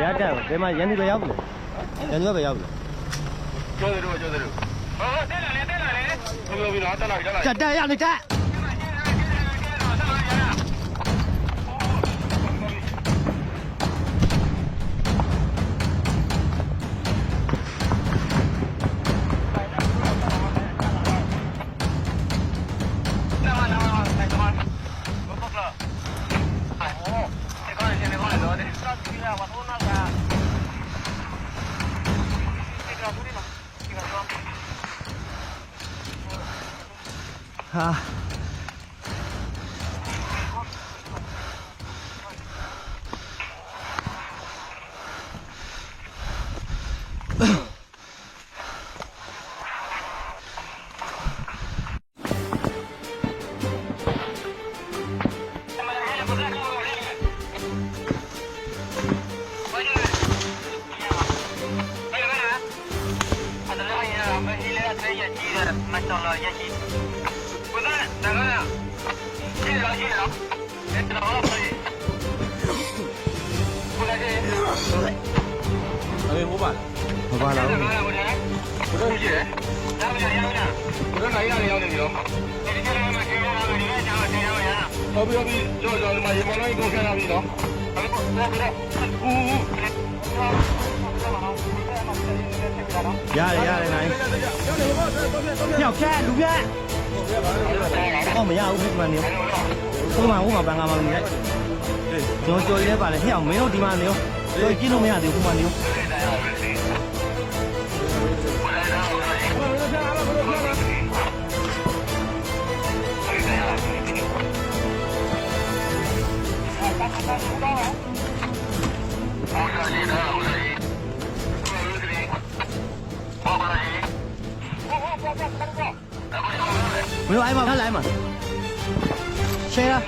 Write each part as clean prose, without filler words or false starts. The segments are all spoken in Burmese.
ရတက်ဒီမှာရန်သူပဲရောက်ပြီရန်သူပဲရောက်ပြီကျော်တယ်ဟောတက်လာလေဘယ်လိုပြီးတော့တက်လာပြီတက်ရလေတက်ဟာဟုတ်ပါလားဘယ်ပါလားဘယ်လိုရှိလဲဒါမှမဟုတ်ရဘယ်လိုနိုင်ရရောက်နေပြီတော့ဟုတ်ပြီကျော်မရေမလိုက်ကိုဆန်းလာပြီနော်ရတယ်နိုင်ညောက်ဖြတ်လူဖြတ်ဟောမရဘူးဖိမနေဟိုမှာဘန်ကားမှာနေလိုက်ကြော်ရဲပါလေဟဲ့အောင်မင်းတို့ဒီမှာနေရောကြော်ကြည့်လို့မရသေးဘူးဟိုမှာနေရောမင်းတို့အိမ်မှာဖက်လိုက်မှာရှယ်လား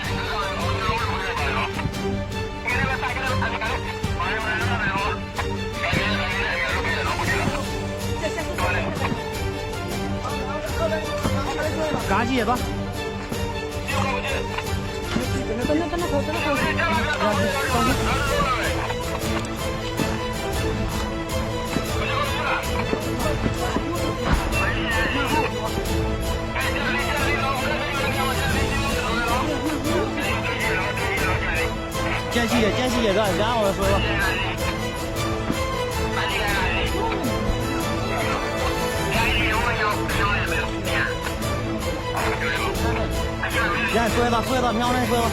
ကားကြီးရပါကြက်ရှိရတော့ကြားအောင်ဆိုတော့ရဆွဲတော့မြောင်းနေဆွဲတော့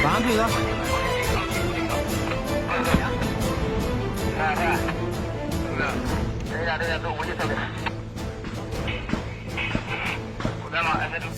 ဘာမှမပြော对呀，都我就说的。我干嘛？